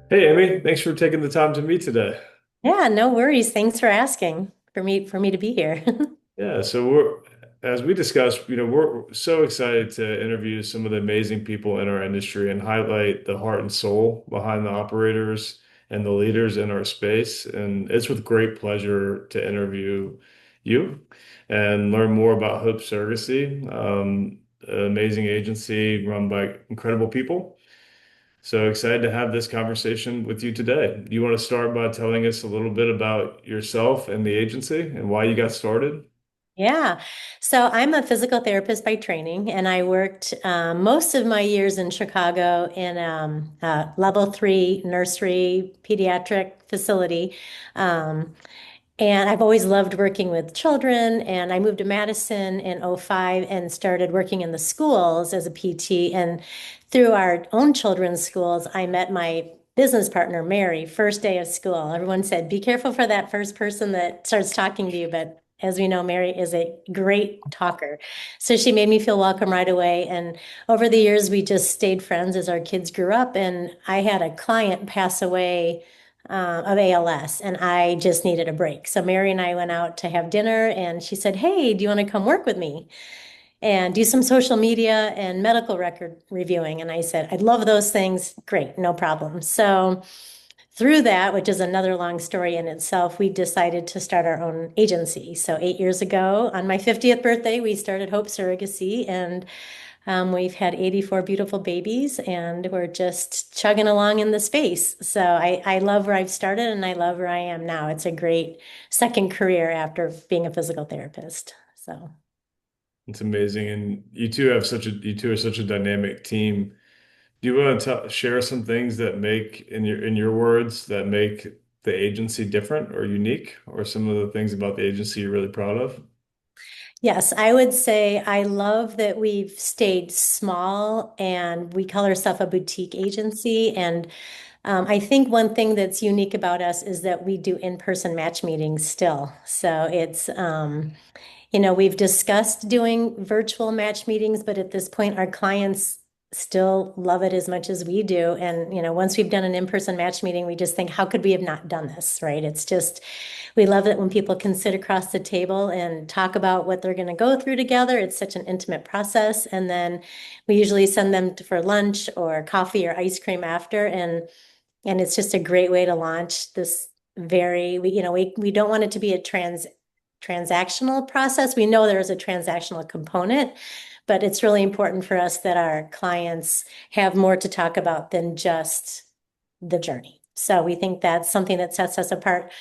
Hey, Amy, thanks for taking the time to meet today. Yeah, no worries. Thanks for asking for me to be here. Yeah, so as we discussed, we're so excited to interview some of the amazing people in our industry and highlight the heart and soul behind the operators and the leaders in our space. And it's with great pleasure to interview you and learn more about Hope Surrogacy, an amazing agency run by incredible people. So excited to have this conversation with you today. You want to start by telling us a little bit about yourself and the agency and why you got started? Yeah. So I'm a physical therapist by training, and I worked most of my years in Chicago in a level three nursery pediatric facility. Um, and I've always loved working with children. And I moved to Madison in '05 and started working in the schools as a PT. And through our own children's schools, I met my business partner, Mary, first day of school. Everyone said, be careful for that first person that starts talking to you. But as we know, Mary is a great talker. So she made me feel welcome right away. And over the years, we just stayed friends as our kids grew up. And I had a client pass away of ALS, and I just needed a break. So Mary and I went out to have dinner, and she said, "Hey, do you want to come work with me and do some social media and medical record reviewing?" And I said, "I'd love those things. Great, no problem." So through that, which is another long story in itself, we decided to start our own agency. So 8 years ago, on my 50th birthday, we started Hope Surrogacy, and we've had 84 beautiful babies, and we're just chugging along in the space. So I love where I've started, and I love where I am now. It's a great second career after being a physical therapist. So. It's amazing. And you two are such a dynamic team. Do you want to share some things that make, in your words, that make the agency different or unique, or some of the things about the agency you're really proud of? Yes, I would say I love that we've stayed small and we call ourselves a boutique agency. And I think one thing that's unique about us is that we do in-person match meetings still. So we've discussed doing virtual match meetings, but at this point, our clients still love it as much as we do. And, once we've done an in-person match meeting, we just think, how could we have not done this, right? It's just, we love it when people can sit across the table and talk about what they're going to go through together. It's such an intimate process. And then we usually send them for lunch or coffee or ice cream after. And it's just a great way to launch this we don't want it to be a transactional process. We know there is a transactional component, but it's really important for us that our clients have more to talk about than just the journey. So we think that's something that sets us apart.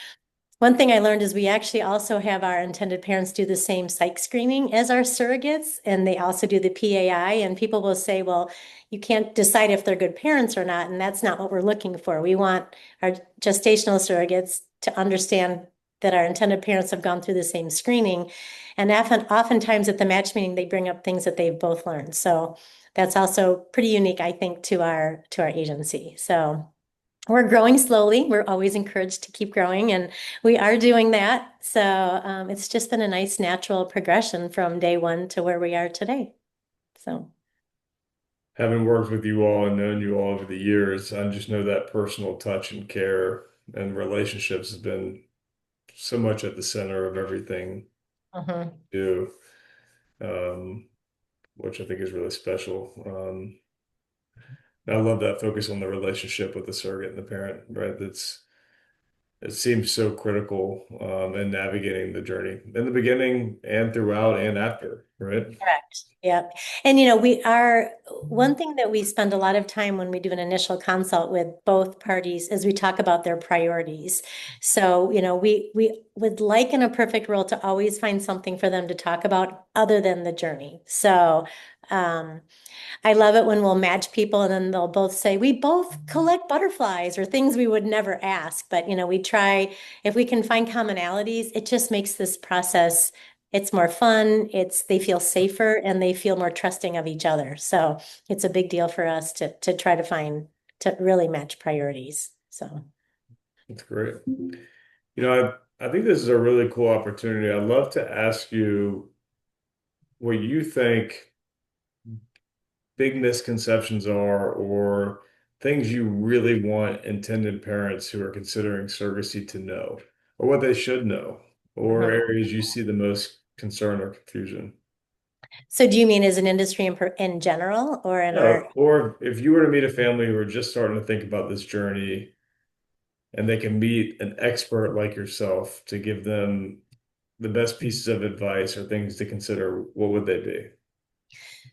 One thing I learned is we actually also have our intended parents do the same psych screening as our surrogates, and they also do the PAI. And people will say, well, you can't decide if they're good parents or not. And that's not what we're looking for. We want our gestational surrogates to understand that our intended parents have gone through the same screening. And oftentimes at the match meeting, they bring up things that they've both learned. So that's also pretty unique, I think, to our agency. So we're growing slowly. We're always encouraged to keep growing, and we are doing that. So it's just been a nice natural progression from day one to where we are today. So, Having worked with you all and known you all over the years, I just know that personal touch and care and relationships has been so much at the center of everything mhm. you do, which I think is really special. I love that focus on the relationship with the surrogate and the parent, right? It seems so critical in navigating the journey in the beginning and throughout and after, right? Correct. Yep. And we are one thing that we spend a lot of time when we do an initial consult with both parties is we talk about their priorities. So, we would like in a perfect world to always find something for them to talk about other than the journey. So, um, I love it when we'll match people and then they'll both say, we both collect butterflies or things we would never ask. But, we try, if we can find commonalities, it just makes this process, it's more fun, they feel safer and they feel more trusting of each other. So it's a big deal for us to try to really match priorities. So. That's great. I think this is a really cool opportunity. I'd love to ask you what you think big misconceptions are or things you really want intended parents who are considering surrogacy to know, or what they should know, or Mhm. areas you see the most concern or confusion? So do you mean as an industry in general or in Yeah, our? or if you were to meet a family who are just starting to think about this journey and they can meet an expert like yourself to give them the best pieces of advice or things to consider, what would they be?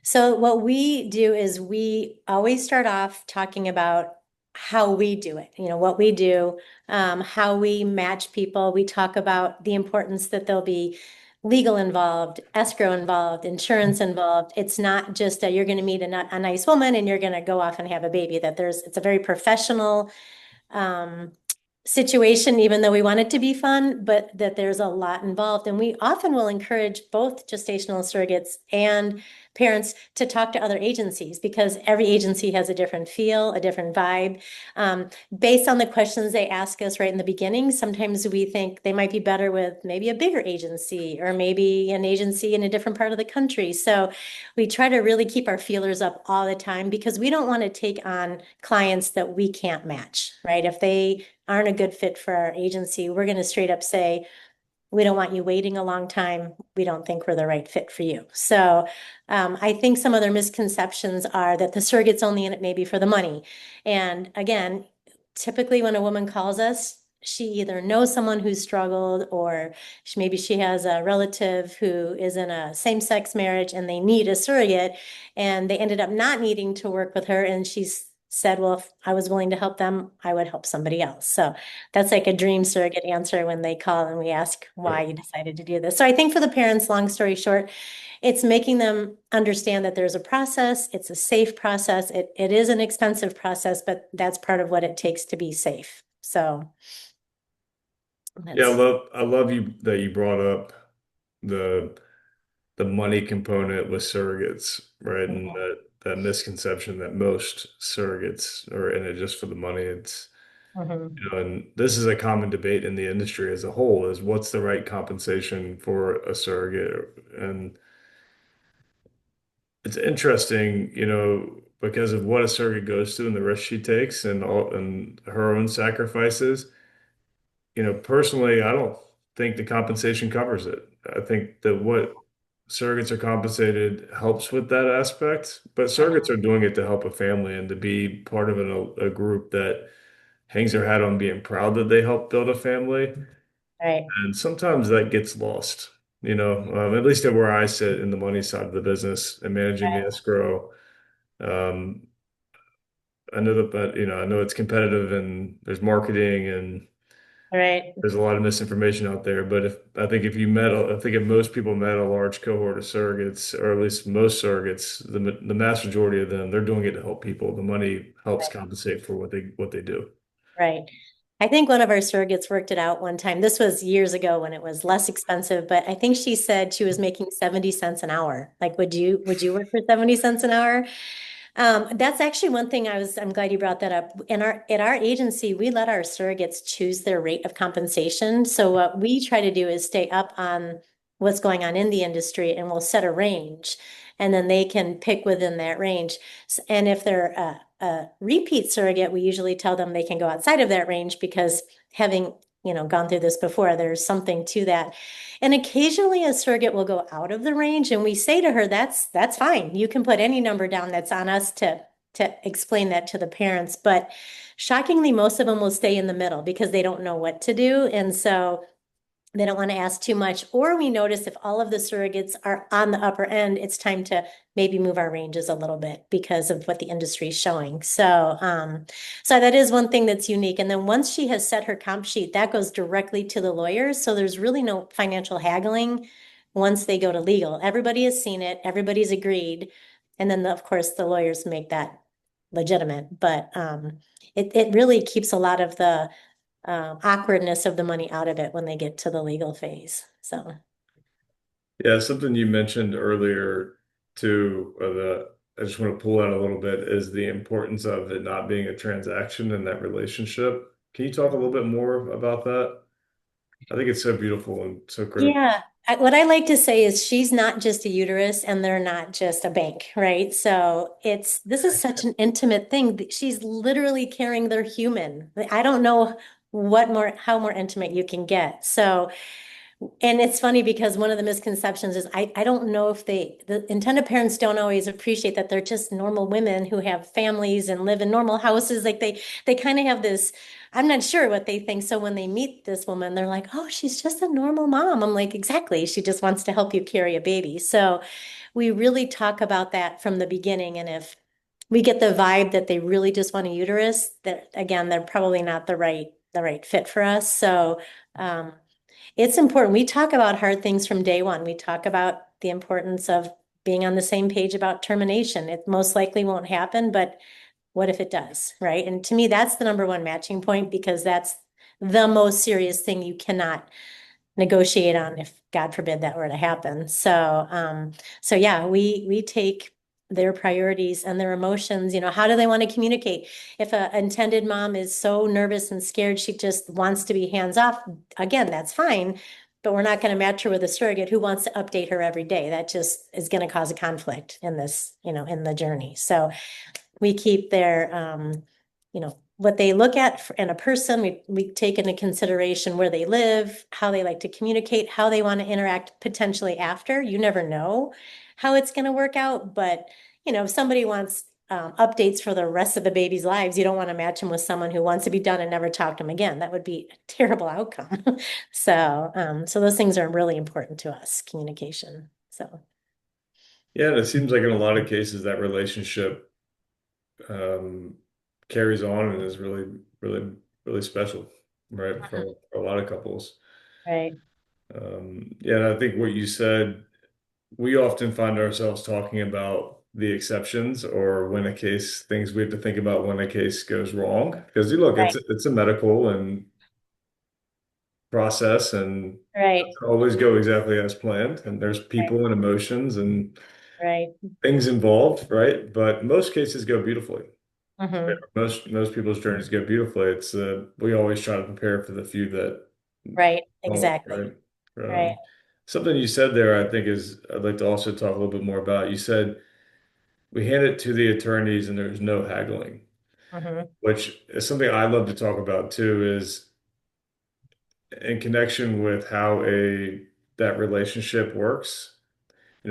So what we do is we always start off talking about how we do it, what we do, how we match people. We talk about the importance that there'll be legal involved, escrow involved, insurance involved. It's not just you're going to meet a nice woman and you're going to go off and have a baby, that it's a very professional um, situation, even though we want it to be fun, but that there's a lot involved. And we often will encourage both gestational surrogates and parents to talk to other agencies because every agency has a different feel, a different vibe. Based on the questions they ask us right in the beginning, sometimes we think they might be better with maybe a bigger agency or maybe an agency in a different part of the country. So we try to really keep our feelers up all the time because we don't want to take on clients that we can't match, right? If they aren't a good fit for our agency, we're going to straight up say, we don't want you waiting a long time. We don't think we're the right fit for you. So I think some other misconceptions are that the surrogate's only in it maybe for the money. And again, typically when a woman calls us, she either knows someone who's struggled or maybe she has a relative who is in a same-sex marriage and they need a surrogate and they ended up not needing to work with her. And she's said, well, if I was willing to help them, I would help somebody else. So that's like a dream surrogate answer when they call and we ask why Right. you decided to do this. So I think for the parents, long story short, it's making them understand that there's a process. It's a safe process. It is an expensive process, but that's part of what it takes to be safe. So Yeah, that's I love you that you brought up the the money component with surrogates, right? And mhm, that misconception that most surrogates are in it just for the money. It's, mhm, and this is a common debate in the industry as a whole, is what's the right compensation for a surrogate? And it's interesting, because of what a surrogate goes through and the risk she takes and all and her own sacrifices. Personally, I don't think the compensation covers it. I think that what surrogates are compensated helps with that aspect, but surrogates mhm. are doing it to help a family and to be part of a group that hangs their hat on being proud that they helped build a family. Right, And sometimes that gets lost, at least at where I sit in the money side of the business and managing the right, escrow. Um, I know that, but I know it's competitive and there's marketing and right. there's a lot of misinformation out there. But if you met, I think if most people met a large cohort of surrogates, or at least most surrogates, the mass majority of them, they're doing it to help people. The money helps compensate for what they do. Right. I think one of our surrogates worked it out one time. This was years ago when it was less expensive, but I think she said she was making 70 cents an hour. Like, would you work for 70 cents an hour? That's actually one thing I'm glad you brought that up. At our agency, we let our surrogates choose their rate of compensation. So what we try to do is stay up on what's going on in the industry and we'll set a range and then they can pick within that range. And if they're a repeat surrogate, we usually tell them they can go outside of that range because having, gone through this before, there's something to that. And occasionally a surrogate will go out of the range and we say to her, that's fine. You can put any number down. That's on us to explain that to the parents. But shockingly, most of them will stay in the middle because they don't know what to do. And so they don't want to ask too much. Or we notice if all of the surrogates are on the upper end, it's time to maybe move our ranges a little bit because of what the industry is showing. So that is one thing that's unique. And then once she has set her comp sheet, that goes directly to the lawyers. So there's really no financial haggling once they go to legal. Everybody has seen it, everybody's agreed. And then of course the lawyers make that legitimate. But it really keeps a lot of the awkwardness of the money out of it when they get to the legal phase. So, Yeah, something you mentioned earlier too, that I just want to pull out a little bit is the importance of it not being a transaction in that relationship. Can you talk a little bit more about that? I think it's so beautiful and so critical. yeah. What I like to say is she's not just a uterus and they're not just a bank, right? So this is such an intimate thing. She's literally carrying their human. I don't know how more intimate you can get. So, and it's funny because one of the misconceptions is I don't know if the intended parents don't always appreciate that they're just normal women who have families and live in normal houses. Like they kind of have this, I'm not sure what they think. So when they meet this woman, they're like, oh, she's just a normal mom. I'm like, exactly. She just wants to help you carry a baby. So we really talk about that from the beginning. And if we get the vibe that they really just want a uterus, that again, they're probably not the right fit for us. So it's important. We talk about hard things from day one. We talk about the importance of being on the same page about termination. It most likely won't happen, but what if it does, right? And to me, that's the number one matching point because that's the most serious thing you cannot negotiate on if God forbid that were to happen. So yeah, we take their priorities and their emotions, how do they want to communicate? If a intended mom is so nervous and scared, she just wants to be hands off, again, that's fine. But we're not going to match her with a surrogate who wants to update her every day. That just is going to cause a conflict in this, in the journey. So we keep their, what they look at in a person. We take into consideration where they live, how they like to communicate, how they want to interact potentially after. You never know how it's going to work out, but if somebody wants updates for the rest of the baby's lives, you don't want to match them with someone who wants to be done and never talk to them again. That would be a terrible outcome. So those things are really important to us, communication. So, Yeah, and it seems like in a lot of cases that relationship um, carries on and is really, really, really special, right? mhm, For a lot of couples. right, Yeah, and I think what you said, we often find ourselves talking about the exceptions or when a case, things we have to think about when a case goes wrong. Because you look, right, it's a medical and process and right, doesn't always go exactly as planned. And there's people and emotions and right, things involved, right? But most cases go beautifully. right. Most people's journeys go beautifully. It's we always try to prepare for the few that Right, don't, exactly. right? Right. Something you said there, I think is I'd like to also talk a little bit more about. You said we hand it to the attorneys and there's no haggling, Hmm. which is something I love to talk about too, is in connection with how a that relationship works.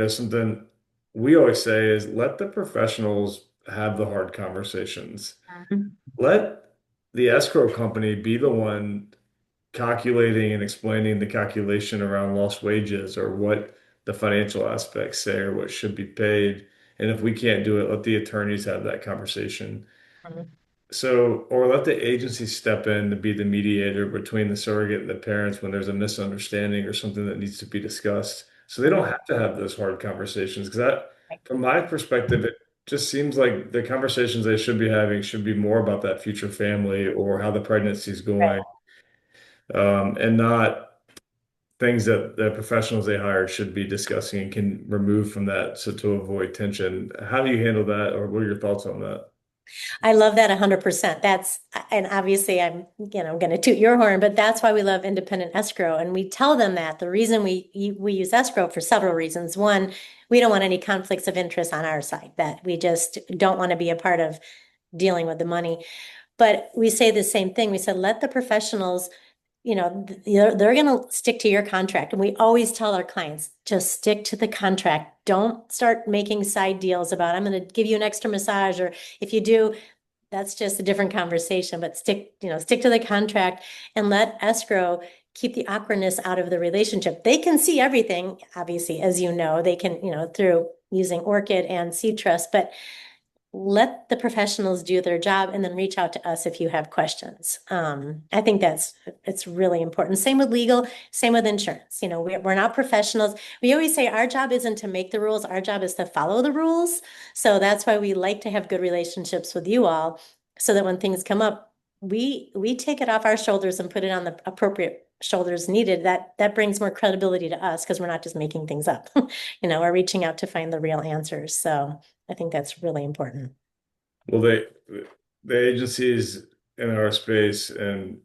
Something we always say is let the professionals have the hard conversations. Mhm. Let the escrow company be the one calculating and explaining the calculation around lost wages or what the financial aspects say or what should be paid. And if we can't do it, let the attorneys have that conversation. Mhm. So, or let the agency step in to be the mediator between the surrogate and the parents when there's a misunderstanding or something that needs to be discussed. So they don't Mhm. have to have those hard conversations because from my perspective, it just seems like the conversations they should be having should be more about that future family or how the pregnancy is Right. going, and not things that the professionals they hired should be discussing and can remove from that so to avoid tension. How do you handle that, or what are your thoughts on that? I love that 100%. And obviously going to toot your horn, but that's why we love independent escrow. And we tell them that the reason we use escrow for several reasons. One, we don't want any conflicts of interest on our side, that we just don't want to be a part of dealing with the money. But we say the same thing. We said, let the professionals, they're going to stick to your contract. And we always tell our clients, just stick to the contract. Don't start making side deals about, I'm going to give you an extra massage, or if you do, that's just a different conversation, but stick to the contract and let escrow keep the awkwardness out of the relationship. They can see everything, obviously, as you know, they can, through using Orchid and SeedTrust, but let the professionals do their job and then reach out to us if you have questions. I think it's really important. Same with legal, same with insurance. We're not professionals. We always say our job isn't to make the rules, our job is to follow the rules. So that's why we like to have good relationships with you all, so that when things come up, we take it off our shoulders and put it on the appropriate shoulders needed. That brings more credibility to us because we're not just making things up. We're reaching out to find the real answers. So I think that's really important. Well, the agencies in our space and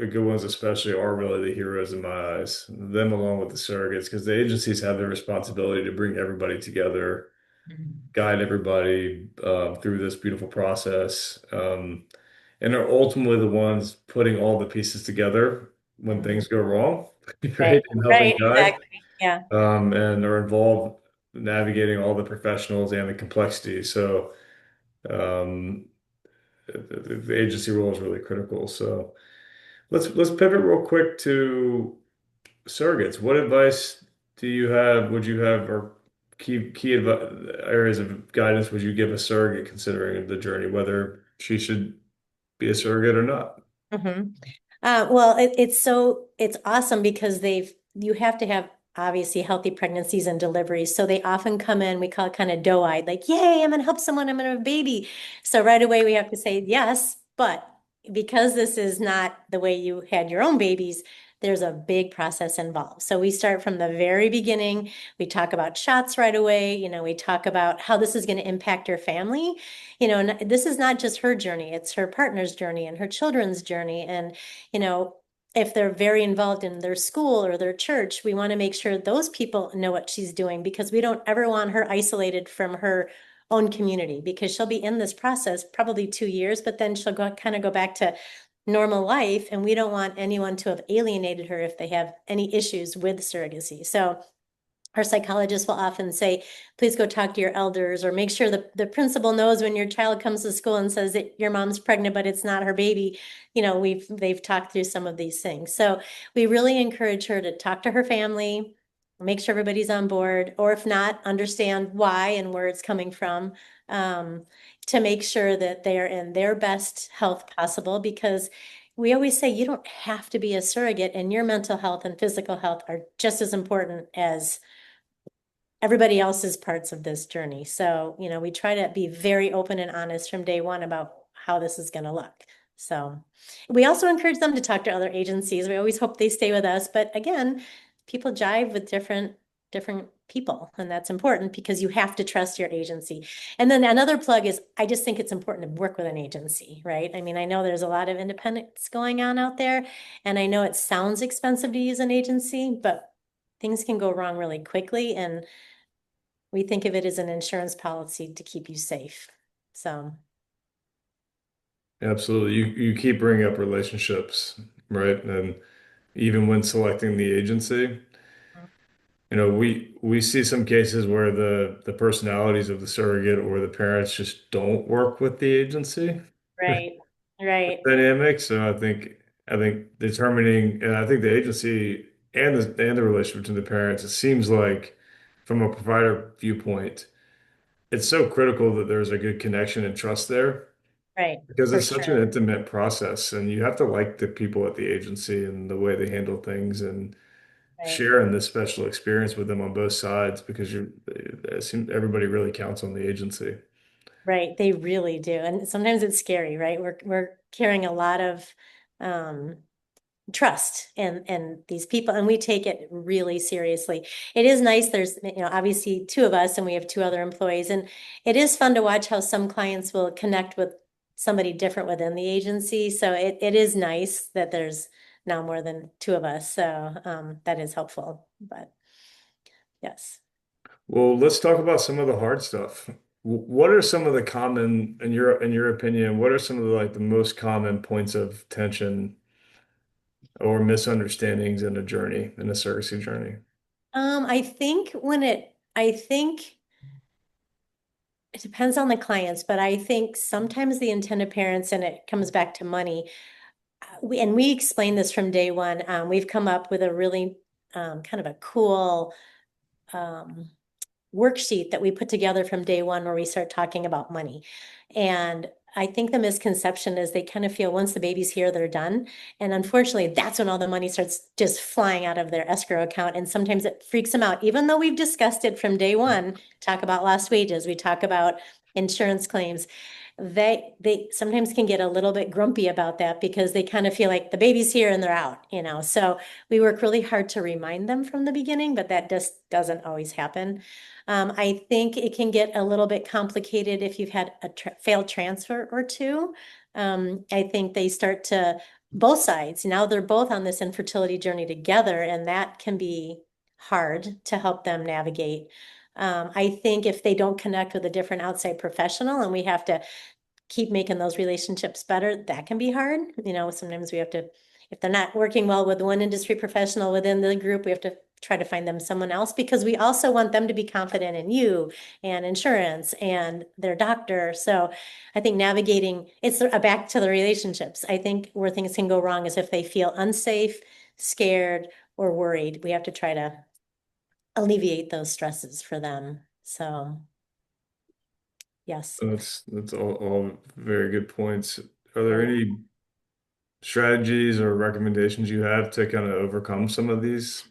the good ones especially are really the heroes in my eyes, them along with the surrogates, because the agencies have the responsibility to bring everybody together, Mhm. guide everybody through this beautiful process, and are ultimately the ones putting all the pieces together when Mhm. things go wrong, Right, right? And helping right, guide, exactly. Yeah. and are involved navigating all the professionals and the complexity. So um, the agency role is really critical. So let's pivot real quick to surrogates. What advice do you have? Would you have or areas of guidance would you give a surrogate considering the journey, whether she should be a surrogate or not? Mhm. Well, it's awesome because you have to have obviously healthy pregnancies and deliveries. So they often come in, we call it kind of doe-eyed, like, yay, I'm gonna help someone, I'm gonna have a baby. So right away we have to say yes, but because this is not the way you had your own babies, there's a big process involved. So we start from the very beginning. We talk about shots right away. We talk about how this is going to impact her family. And this is not just her journey, it's her partner's journey and her children's journey. And, you know, if they're very involved in their school or their church, we want to make sure those people know what she's doing because we don't ever want her isolated from her own community because she'll be in this process probably 2 years, but then she'll go back to normal life. And we don't want anyone to have alienated her if they have any issues with surrogacy. So our psychologists will often say, please go talk to your elders or make sure the principal knows when your child comes to school and says that your mom's pregnant, but it's not her baby. They've talked through some of these things. So we really encourage her to talk to her family, make sure everybody's on board, or if not, understand why and where it's coming from, um, to make sure that they're in their best health possible because we always say you don't have to be a surrogate and your mental health and physical health are just as important as everybody else's parts of this journey. So, we try to be very open and honest from day one about how this is going to look. So, we also encourage them to talk to other agencies. We always hope they stay with us, but again, people jive with different people, and that's important because you have to trust your agency. And then another plug is I just think it's important to work with an agency, right? I mean, I know there's a lot of independence going on out there, and I know it sounds expensive to use an agency, but things can go wrong really quickly, and we think of it as an insurance policy to keep you safe. So, Absolutely. You keep bringing up relationships, right? And even when selecting the agency, we see some cases where the personalities of the surrogate or the parents just don't work with the agency right, right, dynamic. So I think determining, and I think the agency and the relationship between the parents, it seems like from a provider viewpoint, it's so critical that there's a good connection and trust there right, because for it's such an sure. intimate process, and you have to like the people at the agency and the way they handle things and Right, sharing this special experience with them on both sides because it seems everybody really counts on the agency. right. They really do. And sometimes it's scary, right? We're carrying a lot of um trust and these people, and we take it really seriously. It is nice. There's, obviously two of us and we have two other employees, and it is fun to watch how some clients will connect with somebody different within the agency. So it is nice that there's now more than two of us. So that is helpful. But yes. Well, let's talk about some of the hard stuff. What are some of the common, in your opinion, what are some of the most common points of tension or misunderstandings in a journey, in a surrogacy journey? I think it depends on the clients, but I think sometimes the intended parents, and it comes back to money. We explain this from day one. We've come up with a really kind of a cool um, worksheet that we put together from day one where we start talking about money. And I think the misconception is they kind of feel once the baby's here, they're done. And unfortunately, that's when all the money starts just flying out of their escrow account. And sometimes it freaks them out, even though we've discussed it from day one, talk about lost wages, we talk about insurance claims. They sometimes can get a little bit grumpy about that because they kind of feel like the baby's here and they're out. So we work really hard to remind them from the beginning, but that just doesn't always happen. I think it can get a little bit complicated if you've had a failed transfer or two. I think they start to both sides. Now they're both on this infertility journey together, and that can be hard to help them navigate. I think if they don't connect with a different outside professional and we have to keep making those relationships better, that can be hard. Sometimes we have to, if they're not working well with one industry professional within the group, we have to try to find them someone else because we also want them to be confident in you and insurance and their doctor. So I think navigating, it's back to the relationships. I think where things can go wrong is if they feel unsafe, scared, or worried. We have to try to alleviate those stresses for them. So, yes. That's all very good points. Are there Yeah. any strategies or recommendations you have to kind of overcome some of these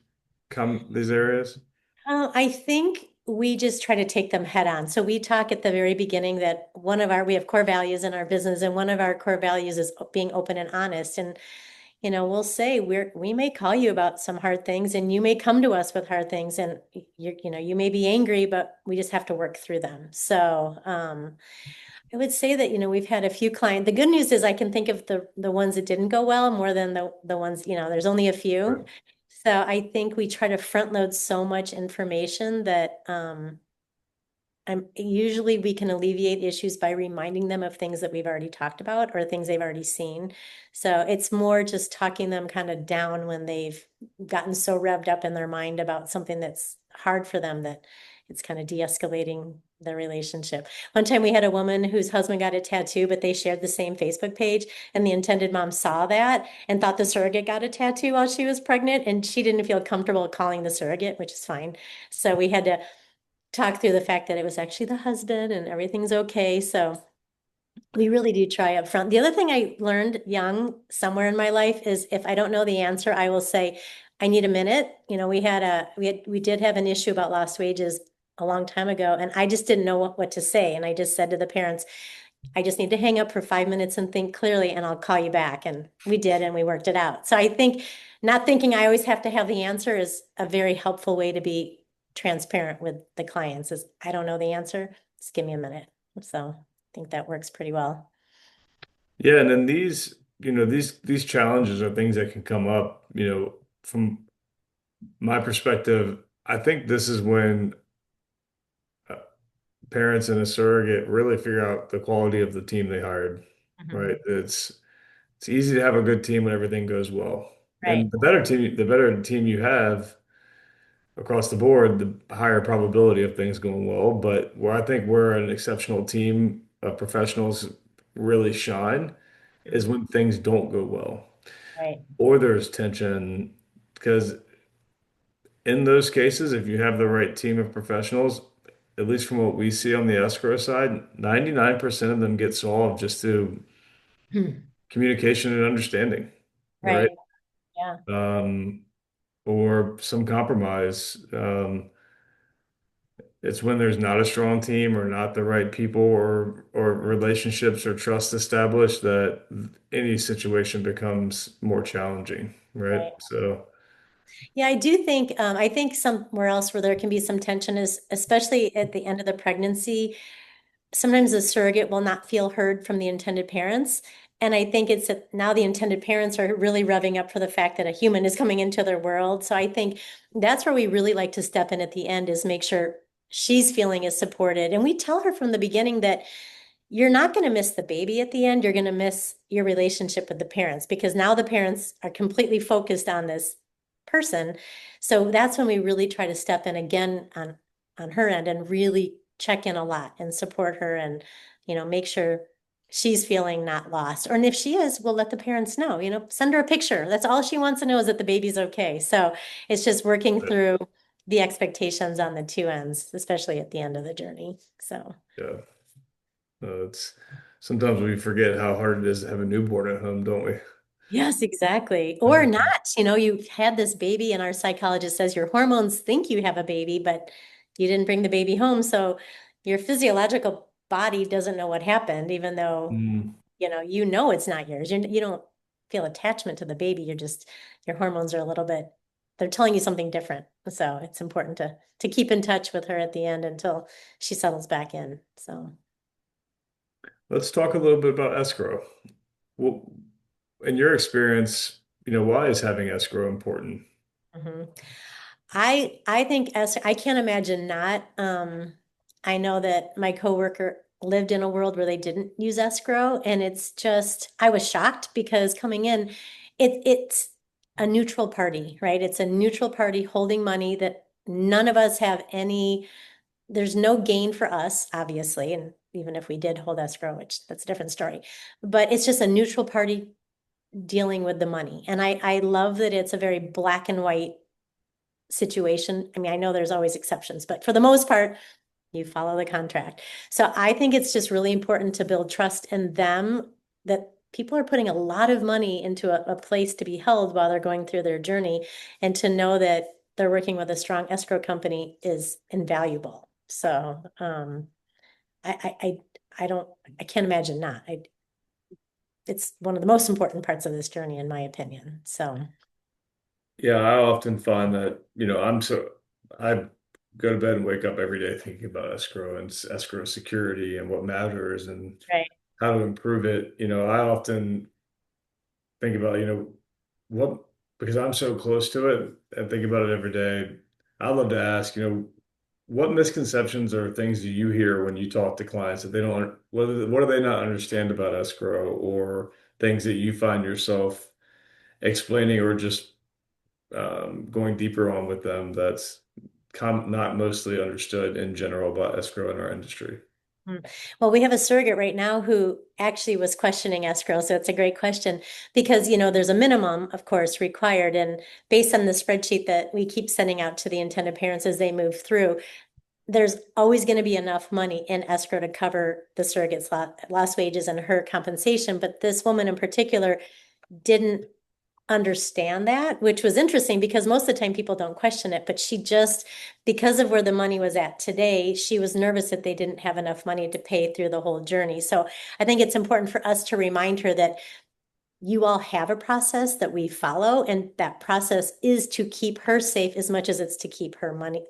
areas? I think we just try to take them head on. So we talk at the very beginning that we have core values in our business, and one of our core values is being open and honest. And, we'll say we may call you about some hard things and you may come to us with hard things and you may be angry, but we just have to work through them. So, I would say that, we've had a few clients. The good news is I can think of the ones that didn't go well more than the ones, there's only a few. So I think we try to front load so much information that usually we can alleviate issues by reminding them of things that we've already talked about or things they've already seen. So it's more just talking them kind of down when they've gotten so revved up in their mind about something that's hard for them that it's kind of de-escalating the relationship. One time we had a woman whose husband got a tattoo, but they shared the same Facebook page, and the intended mom saw that and thought the surrogate got a tattoo while she was pregnant, and she didn't feel comfortable calling the surrogate, which is fine. So we had to talk through the fact that it was actually the husband and everything's okay. So we really do try up front. The other thing I learned young somewhere in my life is if I don't know the answer, I will say, I need a minute. We did have an issue about lost wages a long time ago, and I just didn't know what to say. And I just said to the parents, I just need to hang up for 5 minutes and think clearly, and I'll call you back. And we did, and we worked it out. So I think not thinking I always have to have the answer is a very helpful way to be transparent with the clients is I don't know the answer. Just give me a minute. So I think that works pretty well. Yeah, and then these challenges are things that can come up, from my perspective. I think this is when uh, parents and a surrogate really figure out the quality of the team they hired, Mhm. right? It's easy to have a good team when everything goes well. Right, And the better team you have across the board, the higher probability of things going well. But where I think we're an exceptional team of professionals really shine is when things don't go well right. or there's tension. Because in those cases, if you have the right team of professionals, at least from what we see on the escrow side, 99% of them get solved just through Hmm. communication and understanding, right? Right. Yeah. Um, or some compromise. It's when there's not a strong team or not the right people or relationships or trust established that any situation becomes more challenging, right? Right. So, Yeah, I think somewhere else where there can be some tension is especially at the end of the pregnancy. Sometimes the surrogate will not feel heard from the intended parents. And I think it's that now the intended parents are really revving up for the fact that a human is coming into their world. So I think that's where we really like to step in at the end is make sure she's feeling as supported. And we tell her from the beginning that you're not going to miss the baby at the end. You're going to miss your relationship with the parents because now the parents are completely focused on this person. So that's when we really try to step in again on her end and really check in a lot and support her and make sure she's feeling not lost. Or and if she is, we'll let the parents know, send her a picture. That's all she wants to know is that the baby's okay. So it's just working through the expectations on the two ends, especially at the end of the journey. So yeah, it's sometimes we forget how hard it is to have a newborn at home, don't we? yes, exactly. Or not, you've had this baby and our psychologist says your hormones think you have a baby, but you didn't bring the baby home. So your physiological body doesn't know what happened, even though, Mm. it's not yours. You don't feel attachment to the baby. Your hormones are a little bit, they're telling you something different. So it's important to keep in touch with her at the end until she settles back in. So. Let's talk a little bit about escrow. in your experience, why is having escrow important? Mhm. I think I can't imagine not. I know that my coworker lived in a world where they didn't use escrow, and it's just I was shocked because coming in, it's a neutral party, right? It's a neutral party holding money that none of us have any. There's no gain for us, obviously, and even if we did hold escrow, which that's a different story, but it's just a neutral party dealing with the money, and I love that it's a very black and white situation. I mean, I know there's always exceptions, but for the most part, you follow the contract. So I think it's just really important to build trust in them that people are putting a lot of money into a place to be held while they're going through their journey, and to know that they're working with a strong escrow company is invaluable. So I don't I can't imagine not. It's one of the most important parts of this journey, in my opinion. So Yeah, I often find that, I go to bed and wake up every day thinking about escrow and escrow security and what matters and right. how to improve it. I often think about, what, because I'm so close to it and think about it every day. I'd love to ask, what misconceptions or things do you hear when you talk to clients that they don't, what do they not understand about escrow, or things that you find yourself explaining or just going deeper on with them that's not mostly understood in general about escrow in our industry? Mm. Well, we have a surrogate right now who actually was questioning escrow. So it's a great question because, there's a minimum, of course, required. And based on the spreadsheet that we keep sending out to the intended parents as they move through, there's always going to be enough money in escrow to cover the surrogate's lost wages and her compensation. But this woman in particular didn't understand that, which was interesting because most of the time people don't question it, but she just, because of where the money was at today, she was nervous that they didn't have enough money to pay through the whole journey. So I think it's important for us to remind her that you all have a process that we follow, and that process is to keep her safe as much as it's to keep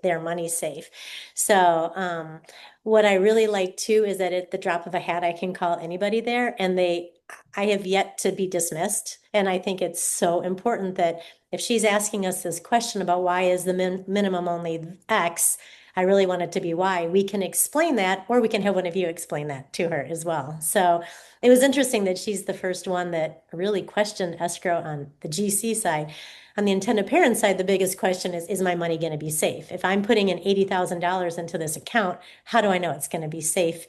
their money safe. So, what I really like too is that at the drop of a hat, I can call anybody there, and I have yet to be dismissed. And I think it's so important that if she's asking us this question about why is the minimum only X, I really want it to be why. We can explain that, or we can have one of you explain that to her as well. So it was interesting that she's the first one that really questioned escrow on the GC side. On the intended parent side, the biggest question is my money going to be safe? If I'm putting in $80,000 into this account, how do I know it's going to be safe?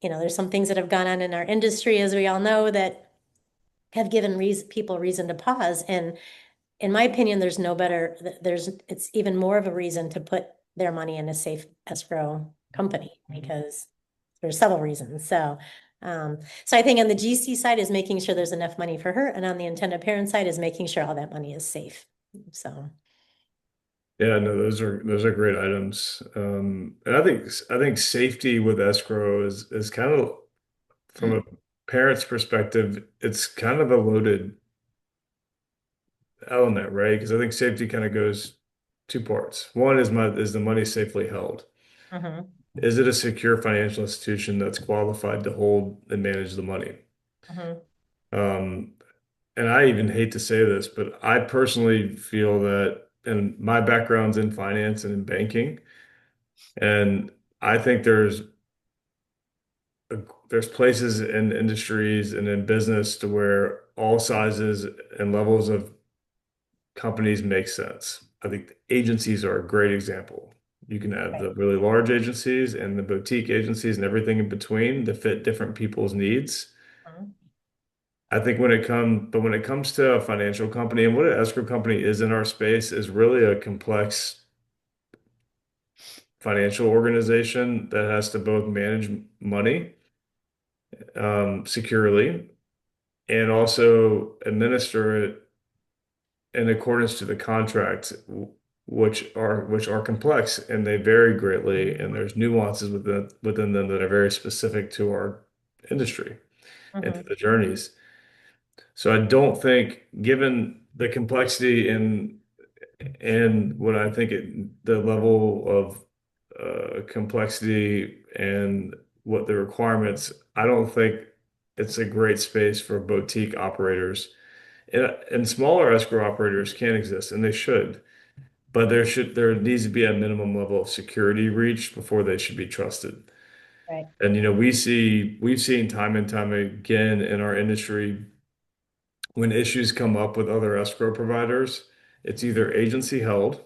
There's some things that have gone on in our industry, as we all know, that have given people reason to pause. And in my opinion, it's even more of a reason to put their money in a safe escrow company because there's several reasons. So I think on the GC side is making sure there's enough money for her, and on the intended parent side is making sure all that money is safe. So, Yeah, no, those are great items. And I think safety with escrow is kind of, from a parent's perspective, it's kind of a loaded element, right? Because I think safety kind of goes two parts. One is the money safely held? mhm, Is it a secure financial institution that's qualified to hold and manage the money? mhm, Um, and I even hate to say this, but I personally feel that, and my background's in finance and in banking, and I think there's places in industries and in business to where all sizes and levels of companies make sense. I think agencies are a great example. You can have right, the really large agencies and the boutique agencies and everything in between to fit different people's needs. mhm, But when it comes to a financial company, and what an escrow company is in our space is really a complex financial organization that has to both manage money securely and also administer it in accordance to the contract, which are complex and they vary greatly, and there's nuances within them that are very specific to our industry and to mhm, the journeys. So I don't think, given the complexity and what I think the level of complexity and what the requirements, I don't think it's a great space for boutique operators. And smaller escrow operators can exist, and they should, but there needs to be a minimum level of security reached before they should be trusted. Right. And we've seen time and time again in our industry when issues come up with other escrow providers, it's either agency held,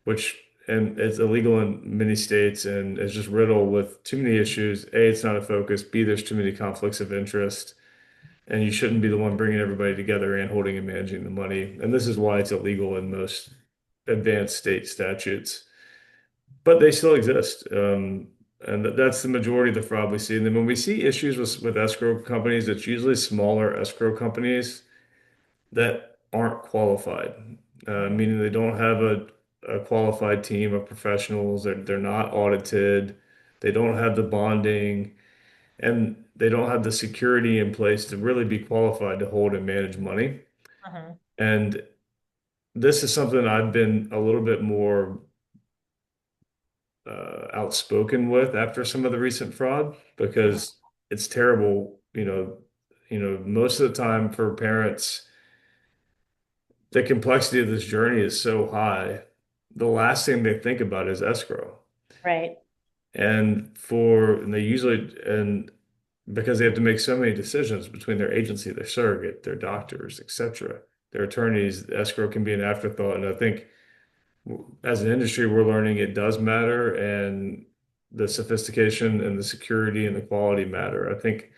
which and it's illegal in many states and it's just riddled with too many issues. A, it's not a focus. B, there's too many conflicts of interest, and you shouldn't be the one bringing everybody together and holding and managing the money. And this is why it's illegal in most advanced state statutes, but they still exist. And that's the majority of the fraud we see. And then when we see issues with escrow companies, it's usually smaller escrow companies that aren't qualified, meaning they don't have a qualified team of professionals. They're not audited. They don't have the bonding, and they don't have the security in place to really be qualified to hold and manage money. Mhm. And this is something I've been a little bit more outspoken with after some of the recent fraud Mhm. because it's terrible. Most of the time for parents, the complexity of this journey is so high. The last thing they think about is escrow. Right. And they usually, and because they have to make so many decisions between their agency, their surrogate, their doctors, etc., their attorneys, escrow can be an afterthought. And I think as an industry, we're learning it does matter, and the sophistication and the security and the quality matter. I think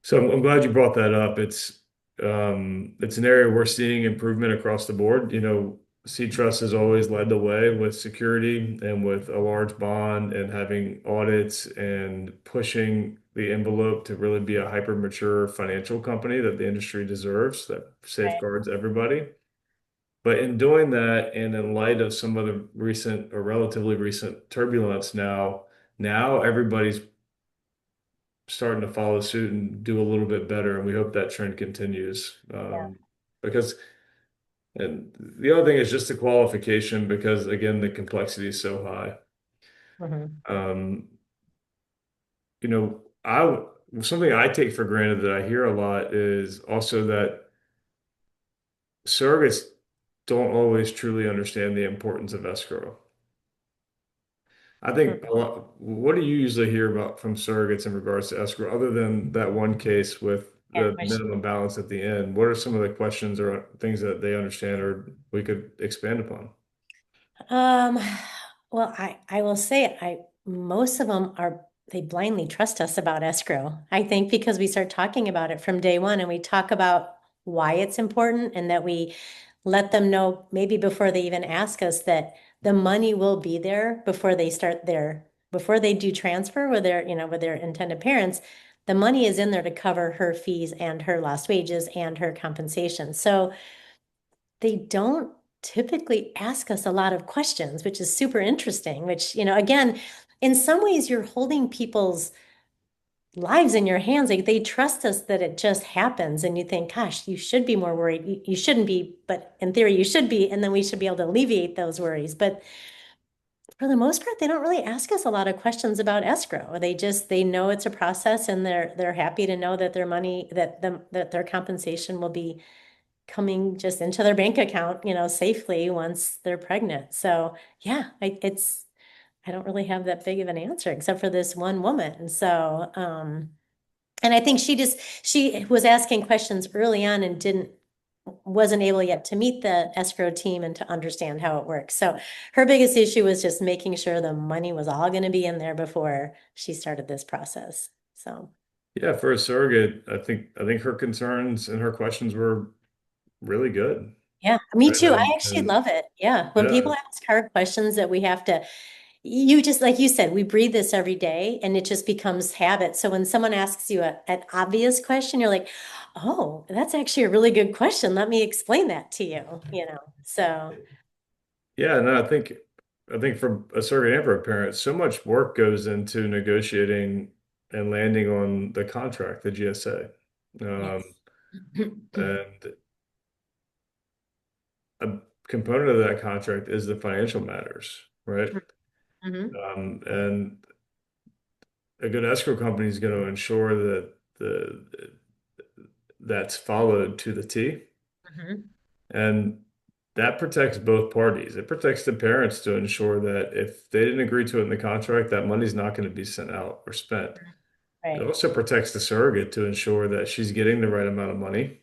so. I'm glad you brought that up. It's an area we're seeing improvement across the board. SeedTrust has always led the way with security and with a large bond and having audits and pushing the envelope to really be a hyper mature financial company that the industry deserves, that Right. safeguards everybody. But in doing that, and in light of some of the recent or relatively recent turbulence now everybody's starting to follow suit and do a little bit better, and we hope that trend continues. Because, and the other thing is just the qualification, because again, the complexity is so high. Mhm. Um, something I take for granted that I hear a lot is also that surrogates don't always truly understand the importance of escrow. I think a Mhm. lot, what do you usually hear about from surrogates in regards to escrow, other than that one case with Yeah. the minimum balance at the end? What are some of the questions or things that they understand or we could expand upon? Um, well, I will say most of them they blindly trust us about escrow. I think because we start talking about it from day one and we talk about why it's important and that we let them know maybe before they even ask us that the money will be there before they do transfer with their intended parents, the money is in there to cover her fees and her lost wages and her compensation. So they don't typically ask us a lot of questions, which is super interesting, which, again, in some ways you're holding people's lives in your hands. Like they trust us that it just happens. And you think, gosh, you should be more worried. You shouldn't be, but in theory you should be. And then we should be able to alleviate those worries. But for the most part, they don't really ask us a lot of questions about escrow. They know it's a process and they're happy to know that their money, that their compensation will be coming just into their bank account, safely once they're pregnant. So yeah, I don't really have that big of an answer except for this one woman. So, and I think she was asking questions early on and wasn't able yet to meet the escrow team and to understand how it works. So her biggest issue was just making sure the money was all going to be in there before she started this process. So Yeah, for a surrogate, I think her concerns and her questions were really good. yeah, me Right? too. I And, actually and love it. Yeah. When yeah, people ask hard questions that we have to, you just, like you said, we breathe this every day and it just becomes habit. So when someone asks you an obvious question, you're like, oh, that's actually a really good question. Let me explain that to you. So yeah, and I think for a surrogate and for a parent, so much work goes into negotiating and landing on the contract, the GSA. Um, yes. and a component of that contract is the financial matters, right? hmm And a good escrow company is going to ensure that that's followed to the T. Mhm. And that protects both parties. It protects the parents to ensure that if they didn't agree to it in the contract, that money's not going to be sent out or spent. It Right. also protects the surrogate to ensure that she's getting the right amount of money,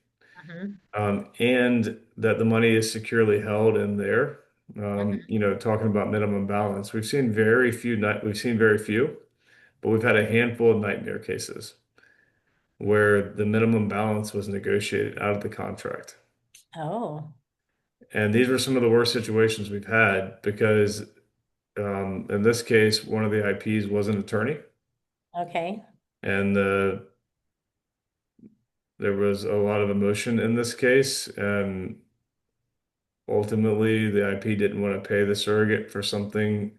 Mhm. and that the money is securely held in there. Mhm. Talking about minimum balance, we've seen very few, but we've had a handful of nightmare cases where the minimum balance was negotiated out of the contract. Oh, And these were some of the worst situations we've had because, in this case, one of the IPs was an attorney, okay. and there was a lot of emotion in this case. And ultimately, the IP didn't want to pay the surrogate for something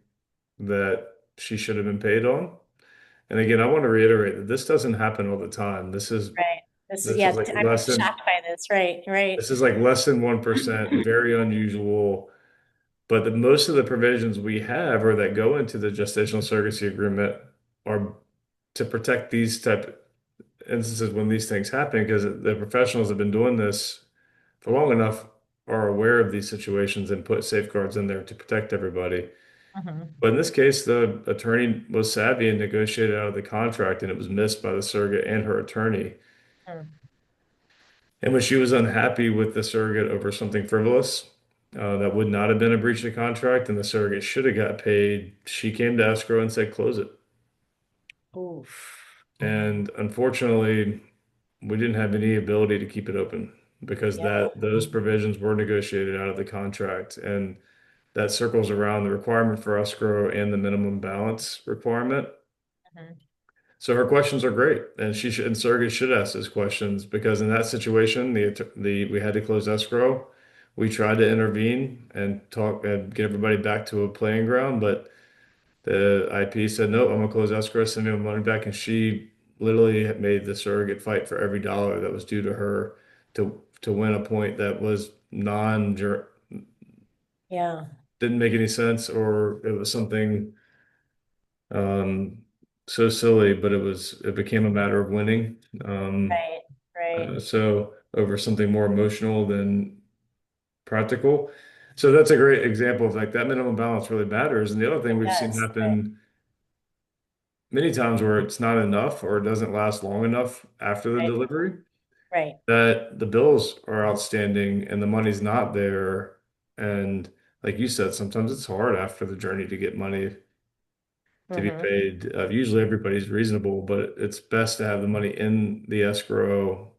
that she should have been paid on. And again, I want to reiterate that this doesn't happen all the time. Right. This is, This is yeah, like I'm less than shocked by this. Right. Right. this is like less than 1%, very unusual. But most of the provisions we have or that go into the gestational surrogacy agreement are to protect these type instances when these things happen, because the professionals have been doing this for long enough, are aware of these situations and put safeguards in there to protect everybody. Mhm. But in this case, the attorney was savvy and negotiated out of the contract, and it was missed by the surrogate and her attorney. Mhm. And when she was unhappy with the surrogate over something frivolous, that would not have been a breach of contract, and the surrogate should have got paid, she came to escrow and said, close it. Oof. And unfortunately, we didn't have any ability to keep it open because Yeah. those provisions were negotiated out of the contract. And that circles around the requirement for escrow and the minimum balance requirement. Mhm. So her questions are great, and surrogate should ask those questions because in that situation, we had to close escrow. We tried to intervene and talk and get everybody back to a playing ground, but the IP said, "No, I'm gonna close escrow, send me my money back." And she literally had made the surrogate fight for every dollar that was due to her to win a point that was non Yeah. didn't make any sense, or it was something um, so silly, but it became a matter of winning. Right. Right. So over something more emotional than practical. So that's a great example of like that minimum balance really matters. And the other thing It we've seen does. Right. happen many times where it's not enough or it doesn't last long enough after the Right. delivery, Right. that the bills are outstanding and the money's not there. And like you said, sometimes it's hard after the journey to get money to be Mhm. paid. Usually everybody's reasonable, but it's best to have the money in the escrow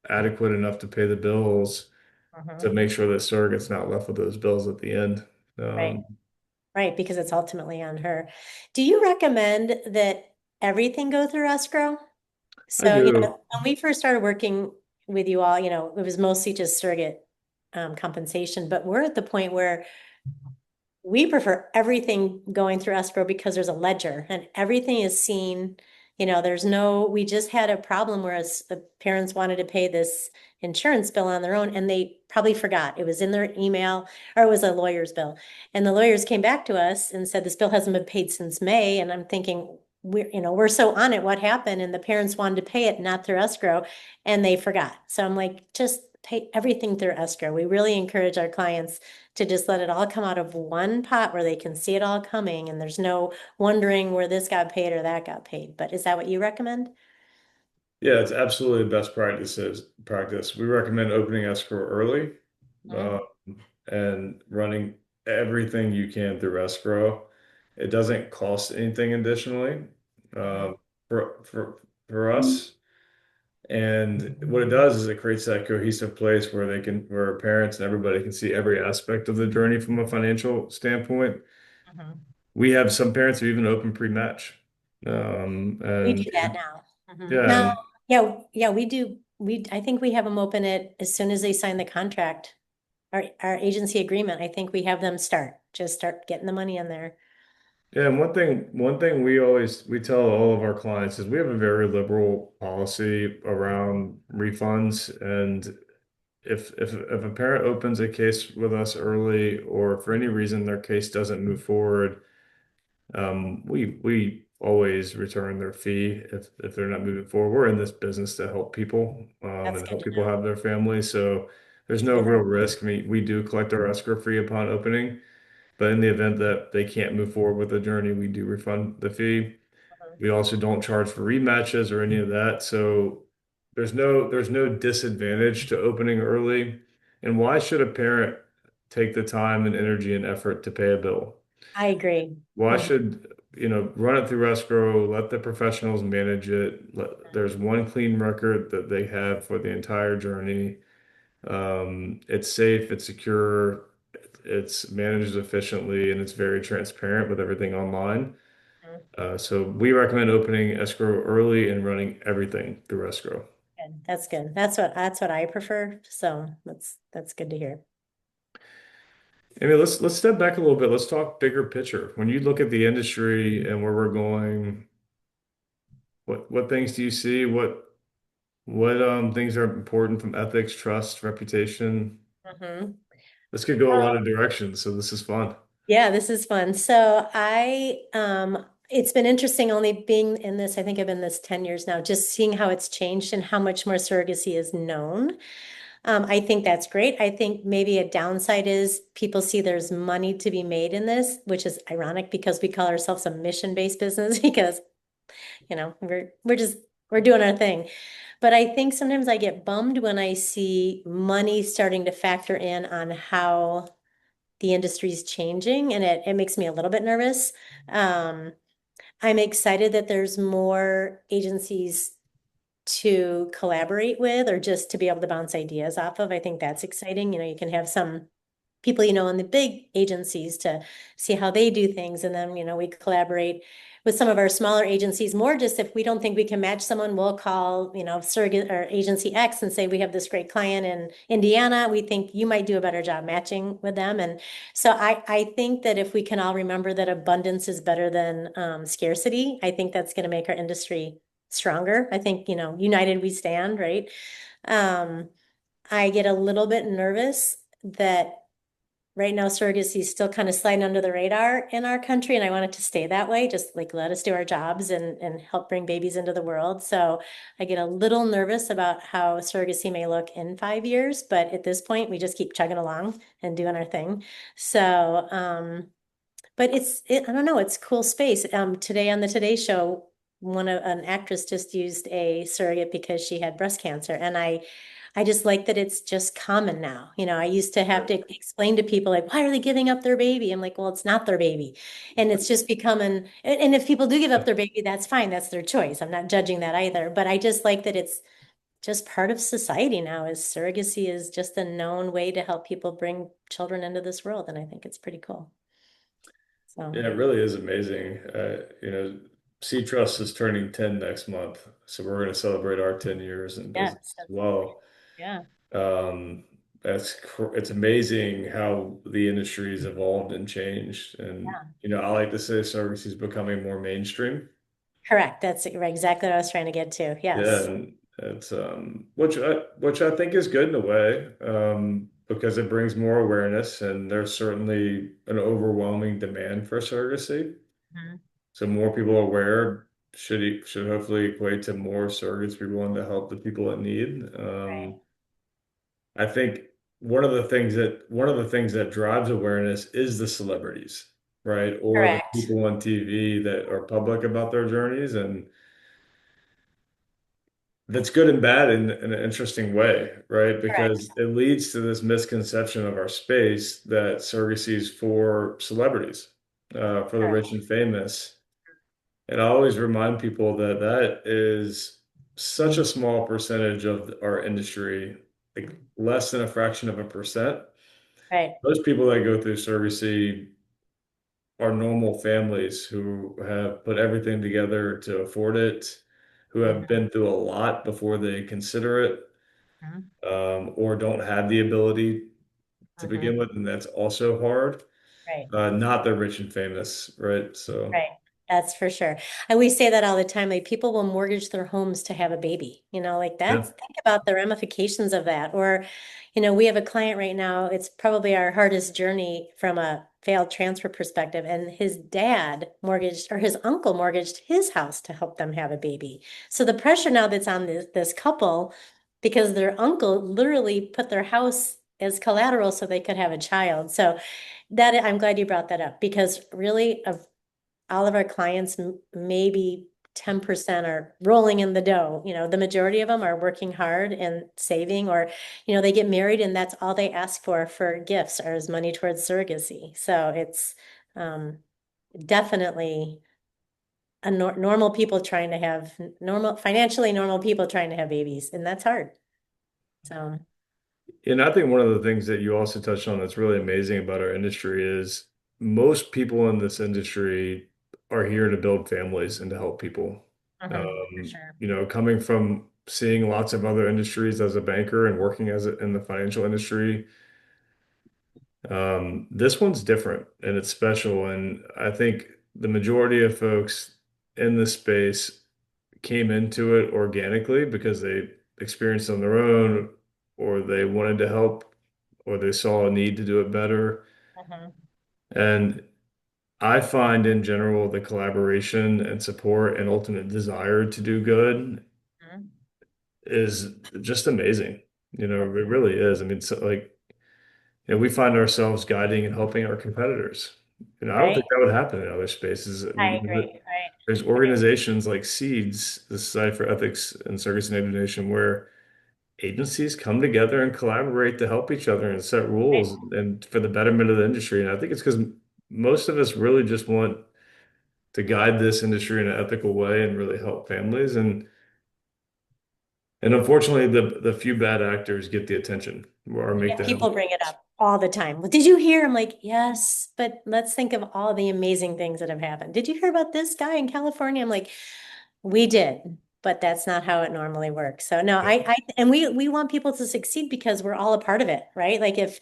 adequate enough to pay the bills to Mhm. make sure that surrogate's not left with those bills at the end. Right. Um, Right. Because it's ultimately on her. Do you recommend that everything go through escrow? I So, do. when we first started working with you all, it was mostly just surrogate compensation, but we're at the point where we prefer everything going through escrow because there's a ledger and everything is seen. We just had a problem where the parents wanted to pay this insurance bill on their own and they probably forgot. It was in their email or it was a lawyer's bill. And the lawyers came back to us and said, this bill hasn't been paid since May. And I'm thinking, we're so on it. What happened? And the parents wanted to pay it, not through escrow, and they forgot. So I'm like, just pay everything through escrow. We really encourage our clients to just let it all come out of one pot where they can see it all coming and there's no wondering where this got paid or that got paid. But is that what you recommend? Yeah, it's absolutely the best practice. We recommend opening escrow early, uh, Mhm. and running everything you can through escrow. It doesn't cost anything additionally, Mhm. um, for us. And what it does is it creates that cohesive place where parents and everybody can see every aspect of the journey from a financial standpoint. Mhm. We have some parents who even open pre-match. We do And that now. Mhm. yeah, Now, and yeah, yeah, we do. I think we have them open it as soon as they sign the contract, our agency agreement. I think we have them just start getting the money in there. yeah, and one thing we tell all of our clients is we have a very liberal policy around refunds. And if a parent opens a case with us early or for any reason their case doesn't move forward, we always return their fee if they're not moving forward. We're in this business to help people That's and good help to people know. have their families. So there's no Yeah. real risk. I mean, we do collect our escrow fee upon opening, but in the event that they can't move forward with the journey, we do refund the fee. Mhm. We also don't charge for rematches or any of that. So there's no disadvantage to opening early. And why should a parent take the time and energy and effort to pay a bill? I agree. Why Mhm. should, run it through escrow, let the professionals manage it. There's one clean record that they have for the entire journey. It's safe, it's secure, it's managed efficiently, and it's very transparent with everything online. Mhm. So we recommend opening escrow early and running everything through escrow. Good. That's good. That's what I prefer. So that's good to hear. I mean, let's step back a little bit. Let's talk bigger picture. When you look at the industry and where we're going, what things do you see? What things are important from ethics, trust, reputation? Mhm. This could go a lot of directions, so this is fun. Yeah, this is fun. So it's been interesting only being in this, I think I've been in this 10 years now, just seeing how it's changed and how much more surrogacy is known. I think that's great. I think maybe a downside is people see there's money to be made in this, which is ironic because we call ourselves a mission-based business because, we're doing our thing. But I think sometimes I get bummed when I see money starting to factor in on how the industry's changing, and it makes me a little bit nervous. Um, I'm excited that there's more agencies to collaborate with or just to be able to bounce ideas off of. I think that's exciting. You can have some people, in the big agencies to see how they do things. And then, we collaborate with some of our smaller agencies more just if we don't think we can match someone, we'll call, surrogate or agency X and say, we have this great client in Indiana. We think you might do a better job matching with them. And so I think that if we can all remember that abundance is better than scarcity, I think that's going to make our industry stronger. I think, united we stand, right? Um, I get a little bit nervous that right now surrogacy is still kind of sliding under the radar in our country, and I want it to stay that way. Just like let us do our jobs and help bring babies into the world. So I get a little nervous about how surrogacy may look in 5 years, but at this point, we just keep chugging along and doing our thing. So, but I don't know, it's cool space. Today on the Today Show, an actress just used a surrogate because she had breast cancer, and I just like that it's just common now. I used to have Right. to explain to people like, why are they giving up their baby? I'm like, well, it's not their baby. And it's just becoming, and if people do give up their baby, that's fine. That's their choice. I'm not judging that either. But I just like that it's just part of society now is surrogacy is just a known way to help people bring children into this world. And I think it's pretty cool. Yeah, So, it really is amazing. SeedTrust is turning 10 next month, so we're going to celebrate our 10 years in yeah, business as so, well. yeah, Um, it's amazing how the industry has evolved and changed. And, yeah. I like to say surrogacy is becoming more mainstream. Correct. That's exactly what I was trying to get to. Yeah, Yes. and it's which I think is good in a way, because it brings more awareness, and there's certainly an overwhelming demand for surrogacy. Mhm. So more people aware should hopefully equate to more surrogates be willing to help the people in need. Right. I think one of the things that drives awareness is the celebrities, right? Or the Correct. people on TV that are public about their journeys, and that's good and bad in an interesting way, right? Correct. Because it leads to this misconception of our space that surrogacy is for celebrities, for the rich Correct. and famous. And I always remind people that that is such a small percentage of our industry, like less than a fraction of a percent. Right. Most people that go through surrogacy are normal families who have put everything together to afford it, who have Mhm. been through a lot before they consider it, Mhm. or don't have the ability to begin Mhm. with, and that's also hard. Right. Not the rich and famous, right? So. Right. That's for sure. And we say that all the time, like people will mortgage their homes to have a baby, like Yeah. think about the ramifications of that. Or, we have a client right now, it's probably our hardest journey from a failed transfer perspective. And his dad mortgaged, or his uncle mortgaged his house to help them have a baby. So the pressure now that's on this couple, because their uncle literally put their house as collateral so they could have a child. So that I'm glad you brought that up because really of all of our clients, maybe 10% are rolling in the dough. The majority of them are working hard and saving, or, they get married and that's all they ask for gifts or is money towards surrogacy. So it's um, definitely a normal people trying to have financially normal people trying to have babies, and that's hard. So, And I think one of the things that you also touched on that's really amazing about our industry is most people in this industry are here to build families and to help people. for sure. Coming from seeing lots of other industries as a banker and working in the financial industry, this one's different and it's special. And I think the majority of folks in this space came into it organically because they experienced on their own or they wanted to help or they saw a need to do it better. Mhm. And I find in general the collaboration and support and ultimate desire to do good Mhm. is just amazing. It really is. I mean, so like, we find ourselves guiding and helping our competitors. I don't Right? think that would happen in other spaces. I agree. Right. There's organizations like SEEDS, the Society for Ethics and Surrogacy and Education, where agencies come together and collaborate to help each other and set Right. rules and for the betterment of the industry. And I think it's because most of us really just want to guide this industry in an ethical way and really help families. And unfortunately, the few bad actors get the attention or make Yeah, the people bring it headlines. up all the time. Well, did you hear? I'm like, yes, but let's think of all the amazing things that have happened. Did you hear about this guy in California? I'm like, we did, but that's not how it normally works. So no, and we want people to succeed because we're all a part of it, right? Like if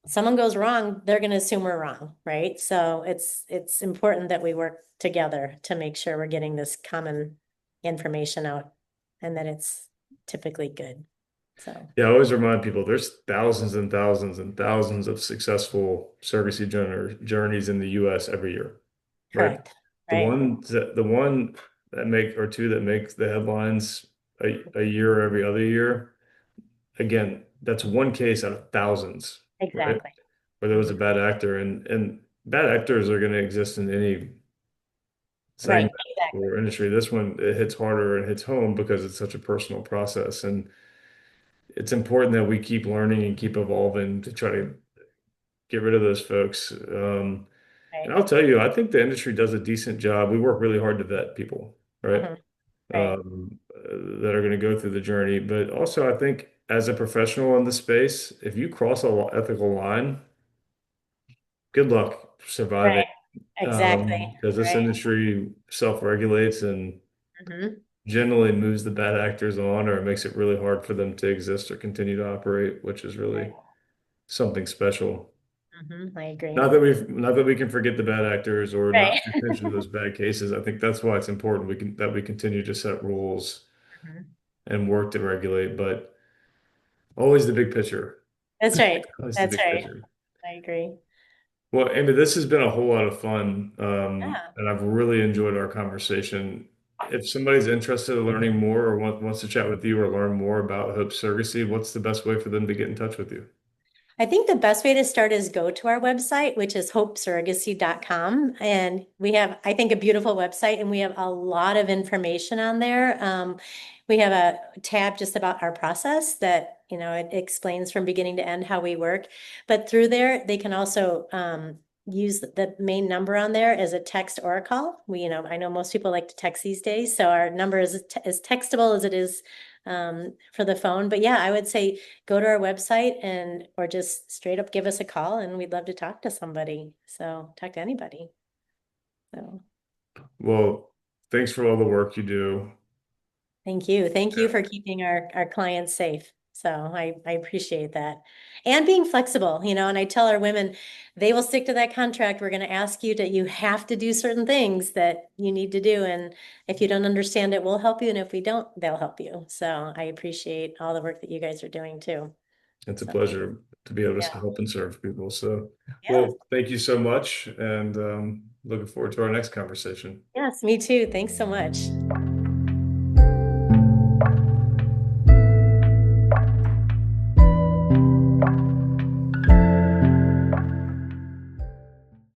someone goes wrong, they're going to assume we're wrong, right? So it's important that we work together to make sure we're getting this common information out and that it's typically good. So Yeah, I always remind people there's thousands and thousands and thousands of successful surrogacy journeys in the US every year, right? correct. Right. The one that make or two that make the headlines a year or every other year, again, that's one case out of thousands, right? Exactly. Where there was a Mhm. bad actor and bad actors are going to exist in any Right. segment Exactly. or industry. This one, it hits harder and hits home because it's such a personal process. And it's important that we keep learning and keep evolving to try to get rid of those folks. And Right. I'll tell you, I think the industry does a decent job. We work really hard to vet people, right? Mhm. Right. That are going to go through the journey. But also, I think as a professional in the space, if you cross a ethical line, good luck surviving. Right. Exactly. Because this Right. industry self-regulates and Hmm. generally moves the bad actors on, or it makes it really hard for them to exist or continue to operate, which is really something special. I agree. Not that we can forget the bad actors or not Right. pay attention to those bad cases. I think that's why it's important that we continue to set rules Mhm. and work to regulate, but always the big picture. That's right. Always the That's big right. picture. I agree. Well, Amy, this has been a whole lot of fun, Yeah. and I've really enjoyed our conversation. If somebody's interested in learning more or wants to chat with you or learn more about Hope Surrogacy, what's the best way for them to get in touch with you? I think the best way to start is go to our website, which is hopesurrogacy.com. And we have, I think, a beautiful website and we have a lot of information on there. We have a tab just about our process that, it explains from beginning to end how we work. But through there, they can also use the main number on there as a text or a call. I know most people like to text these days. So our number is as textable as it is for the phone. But yeah, I would say go to our website and or just straight up give us a call and we'd love to talk to somebody. So talk to anybody. So Well, thanks for all the work you do. thank you. Thank you Yeah. for keeping our clients safe. So I appreciate that. And being flexible, and I tell our women, they will stick to that contract. We're going to ask you that you have to do certain things that you need to do. And if you don't understand it, we'll help you. And if we don't, they'll help you. So I appreciate all the work that you guys are doing too. It's a So pleasure to be able to yeah. help and serve people. So, Yes. well, thank you so much, and looking forward to our next conversation. Yes, me too. Thanks so much.